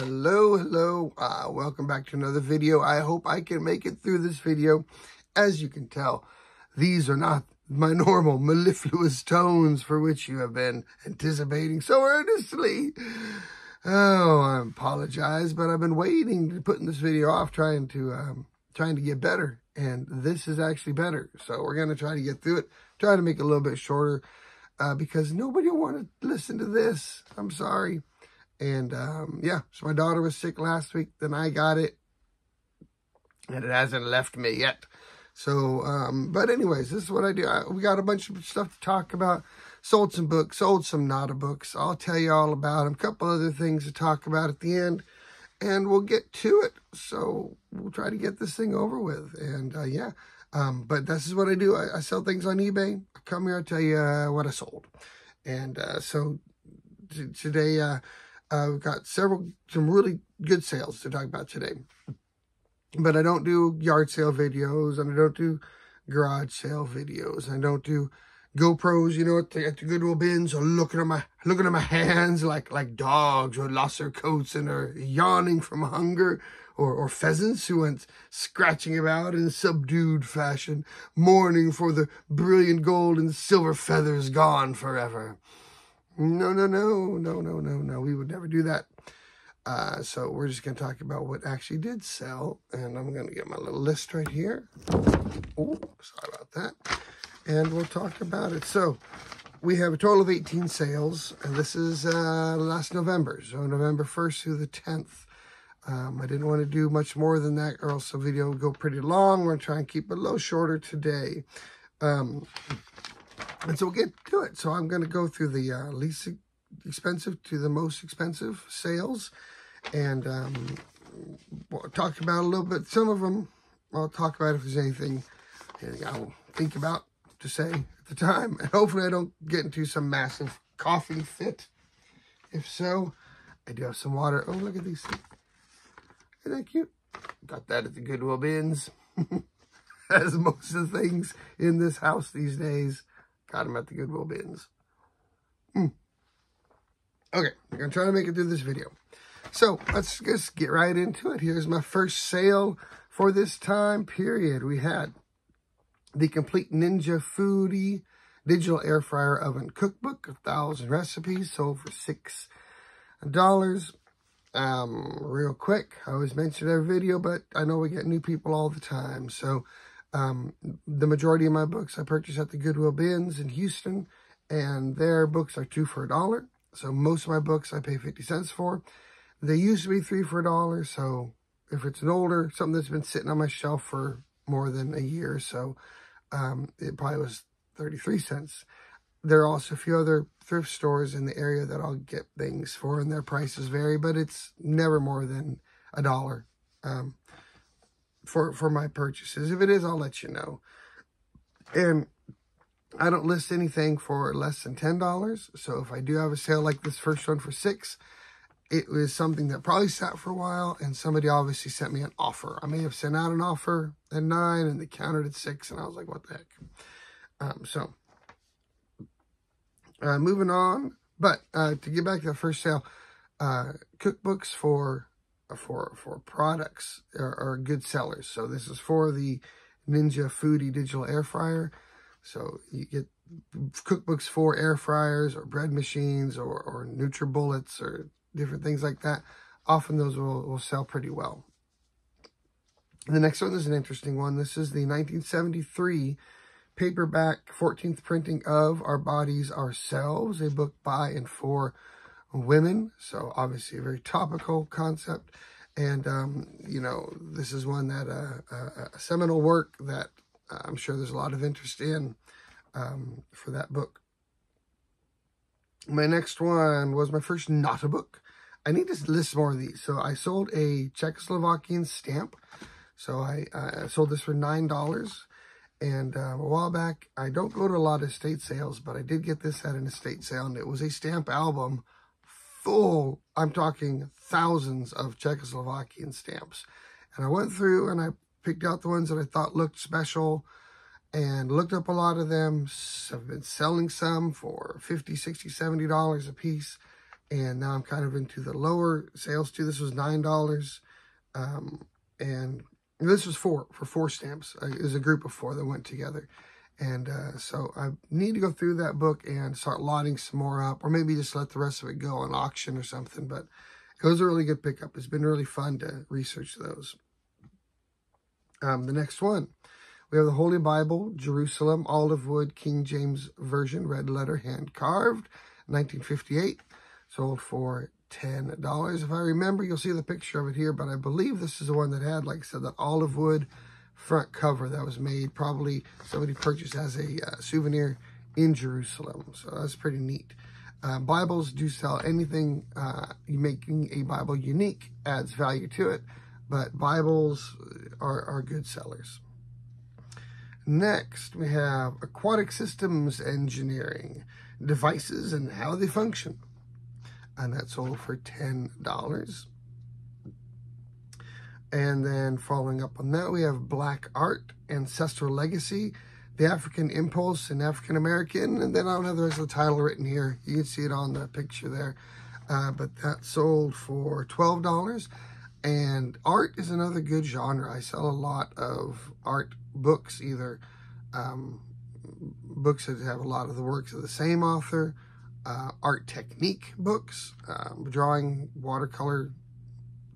Hello. Welcome back to another video. I hope I can make it through this video. As you can tell, these are not my normal mellifluous tones for which you have been anticipating so earnestly. Oh, I apologize, but I've been waiting to put this video off, trying to get better, and this is actually better. So we're gonna try to get through it. Try to make it a little bit shorter because nobody will want to listen to this. I'm sorry. And, yeah, so my daughter was sick last week, then I got it, and it hasn't left me yet. So, but anyways, this is what I do. We got a bunch of stuff to talk about. Sold some books, sold some not books. I'll tell you all about them. A couple other things to talk about at the end, and we'll get to it. So we'll try to get this thing over with. And, yeah, but this is what I do. I sell things on eBay. I come here, I tell you what I sold. And so today, we've got some really good sales to talk about today. But I don't do yard sale videos, and I don't do garage sale videos. I don't do GoPros, you know, at the Goodwill bins, or looking at my hands like dogs who lost their coats and are yawning from hunger, or pheasants who went scratching about in subdued fashion, mourning for the brilliant gold and silver feathers gone forever. No. We would never do that. So we're just going to talk about what actually did sell. And I'm going to get my little list right here. Oh, sorry about that. And we'll talk about it. So we have a total of 18 sales. And this is last November. So November 1st through the 10th. I didn't want to do much more than that, or else the video would go pretty long. We're going to try and keep it a little shorter today. And so we'll get to it. So I'm going to go through the least expensive to the most expensive sales. And we'll talk about a little bit. Some of them I'll talk about if there's anything I'll think about to say at the time. And hopefully I don't get into some massive coughing fit. If so, I do have some water. Oh, look at these things. Isn't that cute? Got that at the Goodwill bins. As most of the things in this house these days. Got them at the Goodwill bins. Okay, I'm going to try to make it through this video. So, let's just get right into it. Here's my first sale for this time period. We had the Complete Ninja Foodie Digital Air Fryer Oven Cookbook, 1,000 recipes, sold for $6. Real quick, I always mention every video, but I know we get new people all the time. So, the majority of my books I purchase at the Goodwill bins in Houston, and their books are 2 for $1. So most of my books I pay 50 cents for. They used to be 3 for $1. So if it's an older, something that's been sitting on my shelf for more than a year, so it probably was 33 cents. There are also a few other thrift stores in the area that I'll get things for, and their prices vary, but it's never more than $1. For my purchases. If it is, I'll let you know. And I don't list anything for less than $10. So if I do have a sale like this first one for $6, it was something that probably sat for a while, and somebody obviously sent me an offer. I may have sent out an offer at $9 and they counted at $6, and I was like, what the heck? Moving on. But to get back to the first sale, cookbooks for products are good sellers. So this is for the Ninja Foodie Digital Air Fryer. So you get cookbooks for air fryers or bread machines or NutriBullets or different things like that. Often those will sell pretty well. The next one is an interesting one. This is the 1973 paperback 14th printing of Our Bodies, Ourselves, a book by and for women. So obviously a very topical concept. And, you know, this is one that, a seminal work that I'm sure there's a lot of interest in for that book. My next one was my first not a book. I need to list more of these. So I sold a Czechoslovakian stamp. So I sold this for $9. And a while back, I don't go to a lot of estate sales, but I did get this at an estate sale, and it was a stamp album full, I'm talking thousands of Czechoslovakian stamps. And I went through and I picked out the ones that I thought looked special and looked up a lot of them. I've been selling some for $50, $60, $70 a piece. And now I'm kind of into the lower sales too. This was $9. And this was for 4 stamps. It was a group of 4 that went together. And so I need to go through that book and start lotting some more up, or maybe just let the rest of it go on auction or something. But it was a really good pickup. It's been really fun to research those. The next one, we have the Holy Bible, Jerusalem, olive wood, King James Version, red letter, hand carved, 1958. Sold for $10. If I remember, you'll see the picture of it here, but I believe this is the one that had, like I said, that olive wood front cover that was made. Probably somebody purchased as a souvenir in Jerusalem. So that's pretty neat. Bibles do sell anything. Making a Bible unique adds value to it, but Bibles are good sellers. Next, we have Aquatic Systems Engineering, devices and how they function. And that sold for $10. And then following up on that, we have Black Art, Ancestral Legacy, The African Impulse and African American. And then I don't have the rest of the title written here. You can see it on the picture there. But that sold for $12. And art is another good genre. I sell a lot of art books, either books that have a lot of the works of the same author, art technique books, drawing, watercolor,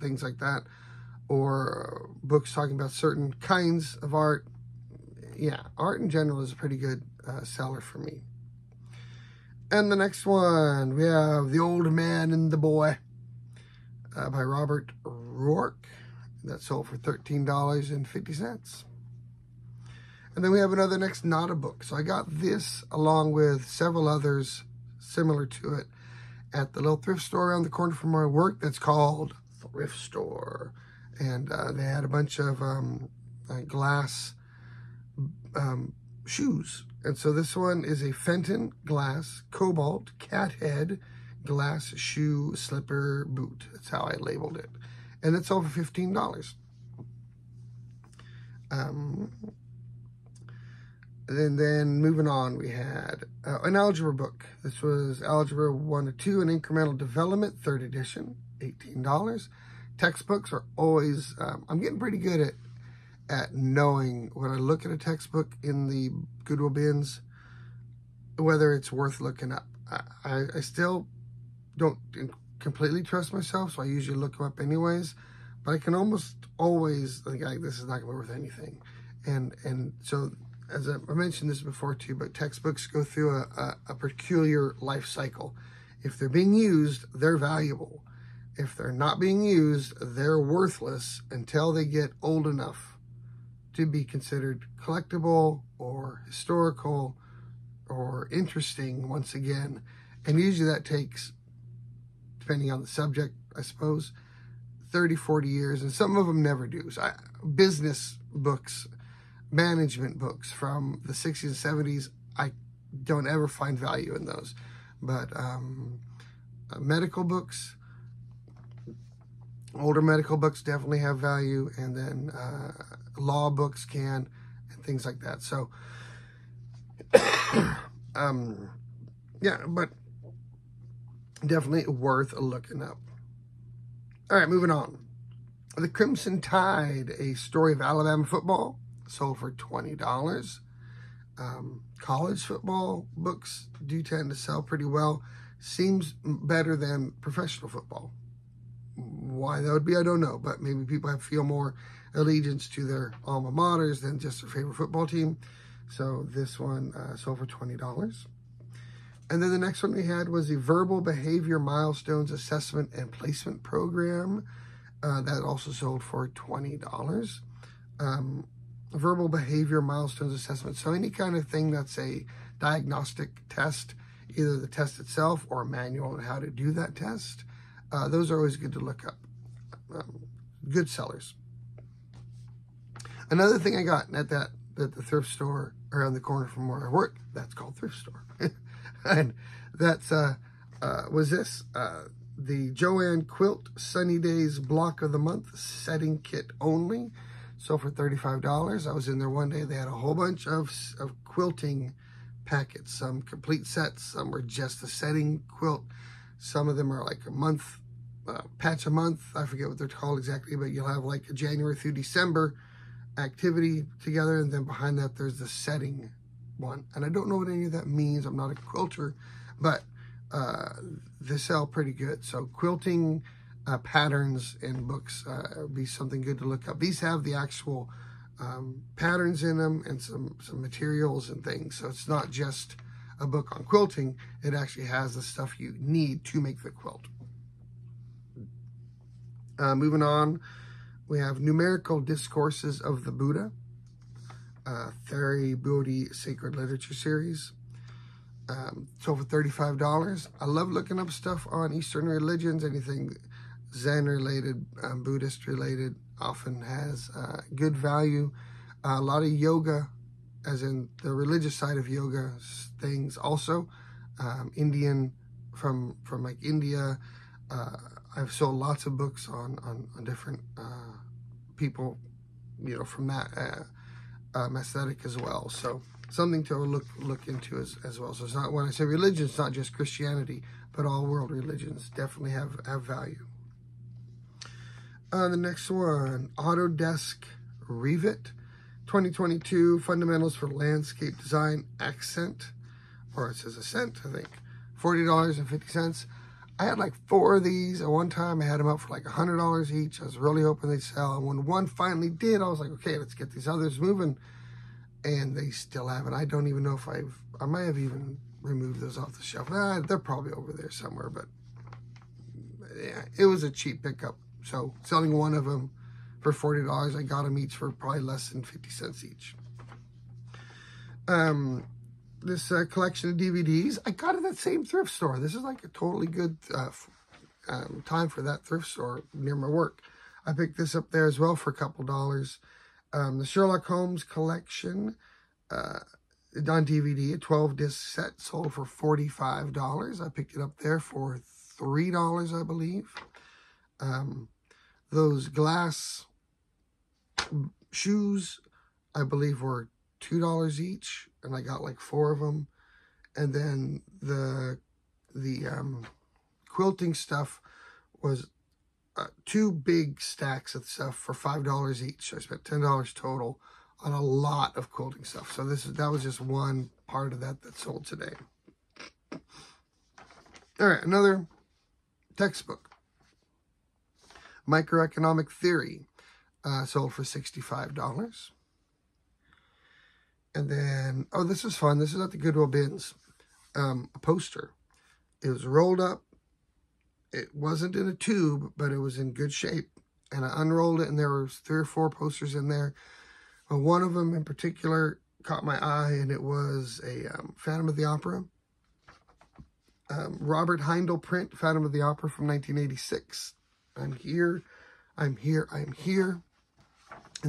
things like that, or books talking about certain kinds of art. Yeah, art in general is a pretty good seller for me. And the next one, we have The Old Man and the Boy by Robert Rourke. That sold for $13.50. And then we have another next not a book. So I got this along with several others similar to it at the little thrift store around the corner from where I work that's called Thrift Store. And they had a bunch of glass shoes. And so this one is a Fenton glass cobalt cat head glass shoe slipper boot. That's how I labeled it. And it's over $15. And then moving on, we had an algebra book. This was Algebra 1 to 2, an incremental development, 3rd edition, $18. Textbooks are always, I'm getting pretty good at knowing when I look at a textbook in the Goodwill bins, whether it's worth looking up. I still don't completely trust myself, so I usually look them up anyways, but I can almost always think, like, this is not going to be worth anything. And so, as I mentioned this before too, but textbooks go through a peculiar life cycle. If they're being used, they're valuable. If they're not being used, they're worthless until they get old enough to be considered collectible or historical or interesting once again. And usually that takes, depending on the subject, I suppose, 30, 40 years. And some of them never do. So business books, management books from the 60s and 70s, I don't ever find value in those. But medical books, older medical books definitely have value, and then law books can, and things like that. So, yeah, but definitely worth looking up. All right, moving on. The Crimson Tide, a story of Alabama football, sold for $20. College football books do tend to sell pretty well. Seems better than professional football. Why that would be, I don't know, but maybe people feel more allegiance to their alma maters than just their favorite football team. So this one sold for $20. And then the next one we had was the Verbal Behavior Milestones Assessment and Placement Program. That also sold for $20. Verbal Behavior Milestones Assessment. So any kind of thing that's a diagnostic test, either the test itself or a manual on how to do that test. Those are always good to look up. Good sellers. Another thing I got at the thrift store around the corner from where I work, that's called Thrift Store. And that's, was this, the Joanne Quilt Sunny Days Block of the Month Setting Kit Only. So for $35. I was in there one day. They had a whole bunch of quilting packets, some complete sets, some were just a setting quilt. Some of them are like a month, patch a month. I forget what they're called exactly, but you'll have like a January through December activity together, and then behind that there's the setting one. And I don't know what any of that means. I'm not a quilter, but they sell pretty good. So quilting patterns in books would be something good to look up. These have the actual patterns in them and some materials and things. So it's not just a book on quilting. It actually has the stuff you need to make the quilt. Moving on, we have Numerical Discourses of the Buddha, Thari Bodhi Sacred Literature Series. Sold for $35. I love looking up stuff on Eastern religions. Anything Zen related, Buddhist related, often has good value. A lot of yoga, as in the religious side of yoga things also. Indian, from like India. I've sold lots of books on different people, you know, from that aesthetic as well. So something to look into as well. So it's not, when I say religion, it's not just Christianity, but all world religions definitely have value. The next one, Autodesk Revit 2022 Fundamentals for Landscape Design Accent, or it says Ascent, I think. $40.50. I had like 4 of these at one time. I had them up for like $100 each. I was really hoping they'd sell. And when one finally did, I was like, okay, let's get these others moving. And they still haven't. I don't even know if I might have even removed those off the shelf. They're probably over there somewhere, but yeah, it was a cheap pickup. So selling one of them for $40, I got them each for probably less than 50 cents each. This collection of DVDs, I got it at that same thrift store. This is like a totally good time for that thrift store near my work. I picked this up there as well for a couple dollars. The Sherlock Holmes collection on DVD, a 12-disc set, sold for $45. I picked it up there for $3, I believe. Those glass shoes, I believe, were $2 each, and I got like 4 of them. And then the quilting stuff was 2 big stacks of stuff for $5 each. I spent $10 total on a lot of quilting stuff. So that was just one part of that sold today. All right, another textbook, Microeconomic Theory, sold for $65. And then, oh, this is fun. This is at the Goodwill bins. A poster. It was rolled up. It wasn't in a tube, but it was in good shape. And I unrolled it, and there were 3 or 4 posters in there. One of them in particular caught my eye, and it was a Phantom of the Opera. Robert Heindel print, Phantom of the Opera from 1986. I'm here. And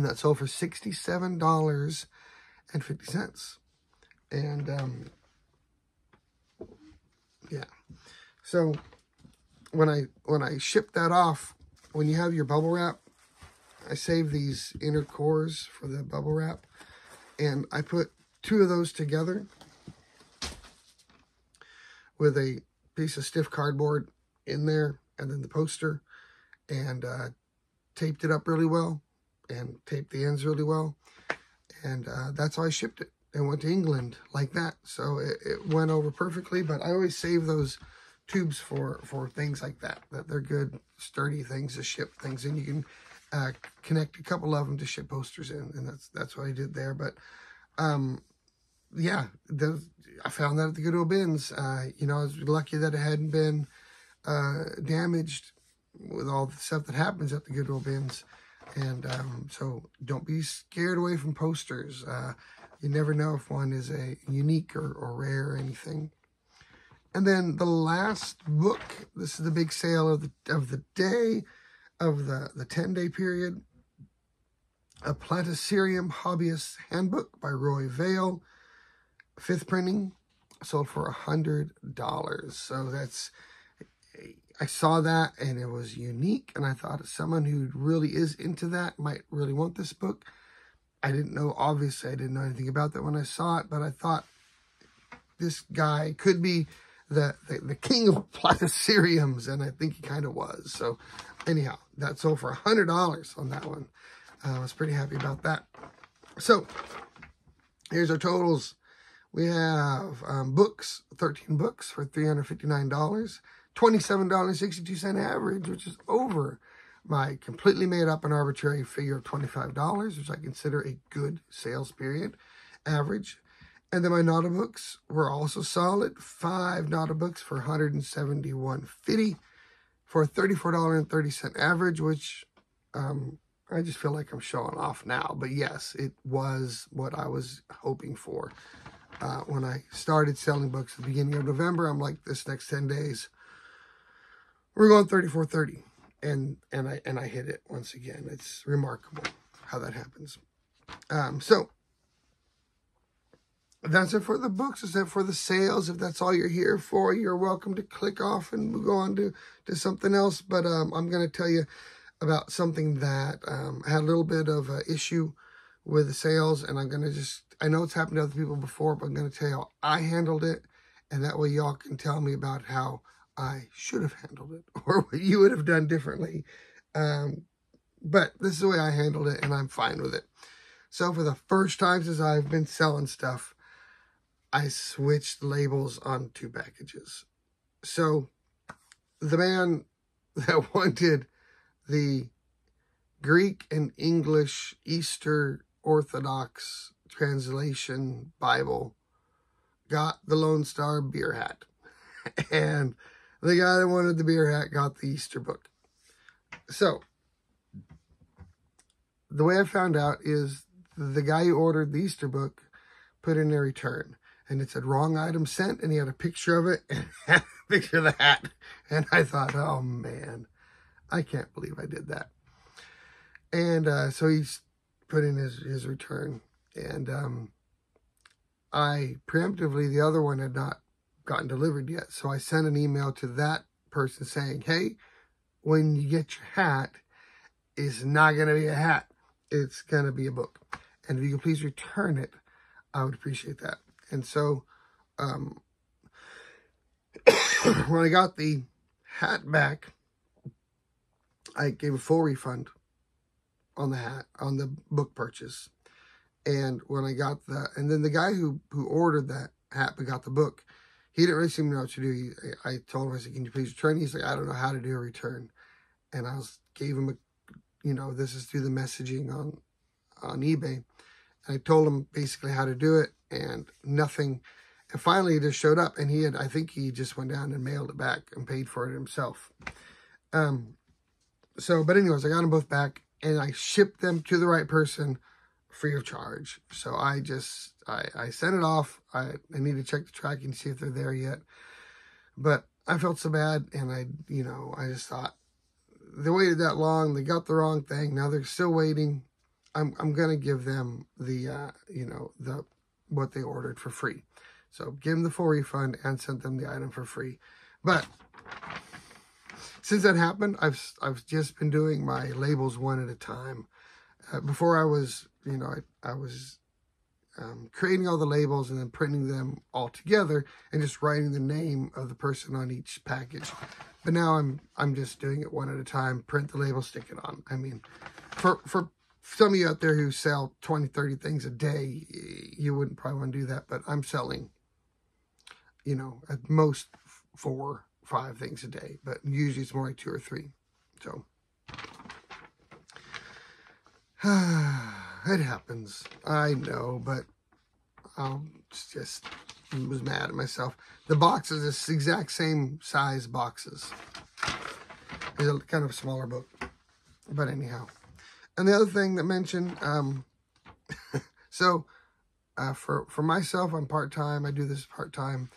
that sold for $67.50. And yeah, so when I ship that off, when you have your bubble wrap, I save these inner cores for the bubble wrap, and I put 2 of those together with a piece of stiff cardboard in there, and then the poster, and taped it up really well, and taped the ends really well. And that's how I shipped it. It went to England like that. So it went over perfectly. But I always save those tubes for things like that. That they're good, sturdy things to ship things. And you can connect a couple of them to ship posters in. And that's what I did there. But yeah, I found that at the Goodwill bins. You know, I was lucky that it hadn't been damaged with all the stuff that happens at the Goodwill bins. And so don't be scared away from posters. You never know if one is a unique or rare or anything. And then the last book, this is the big sale of the day, of the 10-day period. A Planetarium Hobbyist Handbook by Roy Vail. 5th printing, sold for $100. So that's, I saw that and it was unique, and I thought someone who really is into that might really want this book. I didn't know, obviously I didn't know anything about that when I saw it, but I thought this guy could be the king of platyceriums, and I think he kind of was. So anyhow, that sold for $100 on that one. I was pretty happy about that. So here's our totals. We have books, 13 books for $359, $27.62 average, which is over my completely made up and arbitrary figure of $25, which I consider a good sales period average. And then my Naughty books were also solid. 5 Naughty books for $171.50 for a $34.30 average, which I just feel like I'm showing off now. But yes, it was what I was hoping for. When I started selling books at the beginning of November, I'm like, this next 10 days, we're going $34.30. And I hit it once again. It's remarkable how that happens. So that's it for the books. Is that for the sales? If that's all you're here for, you're welcome to click off and go on to something else. But I'm going to tell you about something that had a little bit of an issue with the sales. And I'm going to I know it's happened to other people before, but I'm going to tell you how I handled it. And that way y'all can tell me about how I should have handled it or what you would have done differently. But this is the way I handled it, and I'm fine with it. So for the first time since I've been selling stuff, I switched labels on 2 packages. So the man that wanted the Greek and English Easter Orthodox Translation Bible got the Lone Star beer hat. And the guy that wanted the beer hat got the Easter book. So the way I found out is the guy who ordered the Easter book put in a return. And it said wrong item sent, and he had a picture of it and had a picture of the hat. And I thought, oh man, I can't believe I did that. And so he put in his return. And I preemptively, the other one had not gotten delivered yet. So I sent an email to that person saying, hey, when you get your hat, it's not going to be a hat. It's going to be a book. And if you could please return it, I would appreciate that. And so, when I got the hat back, I gave a full refund on the hat, on the book purchase. And when I got and then the guy who ordered that hat but got the book, he didn't really seem to know what to do. I told him, I said, can you please return? He's like, I don't know how to do a return. And I gave him this is through the messaging on eBay. And I told him basically how to do it, and nothing. And finally, he just showed up, and I think he just went down and mailed it back and paid for it himself. But anyways, I got them both back, and I shipped them to the right person free of charge. So I sent it off. I need to check the tracking to see if they're there yet. But I felt so bad, and I just thought, they waited that long, they got the wrong thing, now they're still waiting. I'm gonna give them the what they ordered for free. So give them the full refund and sent them the item for free. But since that happened, I've just been doing my labels one at a time. Before I was, I was creating all the labels and then printing them all together and just writing the name of the person on each package. But now I'm just doing it one at a time, print the label, stick it on. I mean, for some of you out there who sell 20, 30 things a day, you wouldn't probably want to do that, but I'm selling, at most 4, 5 things a day, but usually it's more like 2 or 3. So it happens. I know, but I was mad at myself. The boxes, this exact same size boxes. It's a kind of a smaller book. But anyhow. And the other thing that mentioned, for myself, I'm part-time. I do this part-time.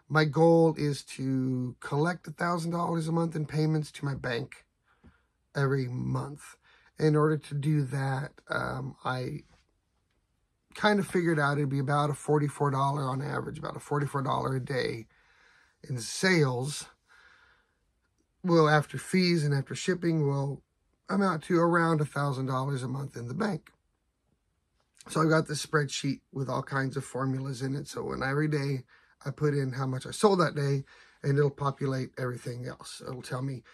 My goal is to collect $1,000 a month in payments to my bank every month. In order to do that, I kind of figured out it'd be about a $44 on average, about a $44 a day in sales. Well, after fees and after shipping, will amount to around $1,000 a month in the bank. So I've got this spreadsheet with all kinds of formulas in it. So when every day I put in how much I sold that day, and it'll populate everything else. It'll tell me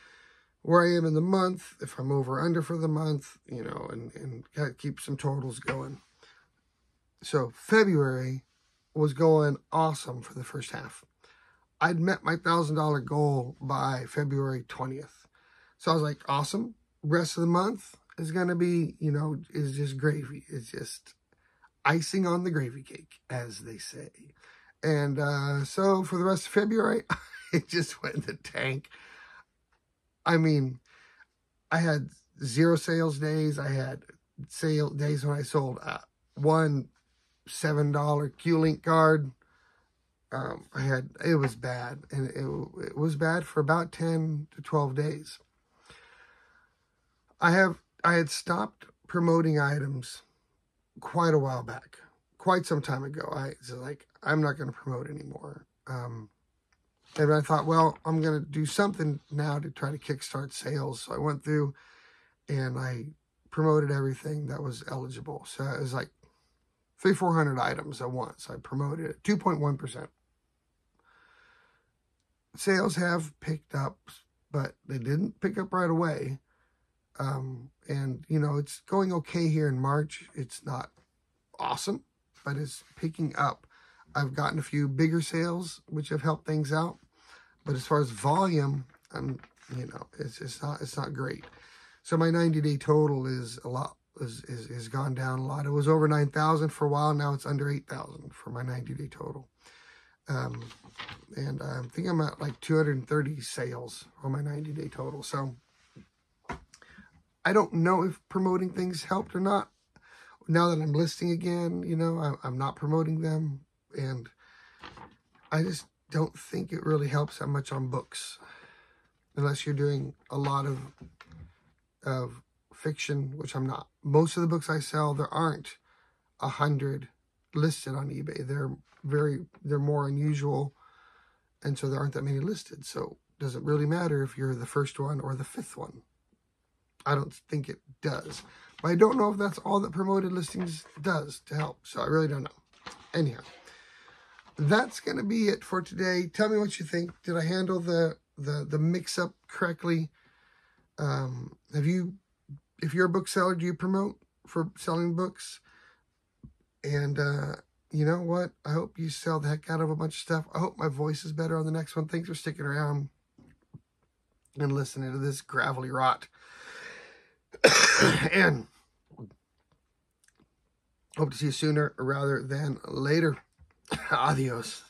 where I am in the month, if I'm over or under for the month, you know, and keep some totals going. So February was going awesome for the first half. I'd met my $1,000 goal by February 20th. So I was like, awesome. Rest of the month is going to be, you know, is just gravy. It's just icing on the gravy cake, as they say. And so for the rest of February, it just went in the tank. I mean, I had 0 sales days. I had sale days when I sold one $7 Q-Link card. It was bad, and it was bad for about 10 to 12 days. I had stopped promoting items quite a while back, quite some time ago. I'm not going to promote anymore. And I thought, well, I'm going to do something now to try to kickstart sales. So I went through and I promoted everything that was eligible. So it was like 300-400 items at once. I promoted it, 2.1%. Sales have picked up, but they didn't pick up right away. And, you know, it's going okay here in March. It's not awesome, but it's picking up. I've gotten a few bigger sales, which have helped things out. But as far as volume, you know, it's not great. So my 90-day total is a lot, is gone down a lot. It was over 9,000 for a while. Now it's under 8,000 for my 90-day total. And I think I'm at like 230 sales on my 90-day total. So I don't know if promoting things helped or not. Now that I'm listing again, you know, I'm not promoting them. And I just don't think it really helps that much on books. Unless you're doing a lot of fiction, which I'm not. Most of the books I sell, there aren't 100 listed on eBay. They're more unusual. And so there aren't that many listed. So it doesn't really matter if you're the first one or the 5th one. I don't think it does. But I don't know if that's all that promoted listings does to help. So I really don't know. Anyhow, that's going to be it for today. Tell me what you think. Did I handle the mix-up correctly? If you're a bookseller, do you promote for selling books? And you know what? I hope you sell the heck out of a bunch of stuff. I hope my voice is better on the next one. Thanks for sticking around and listening to this gravelly rot. And hope to see you sooner rather than later. Adios.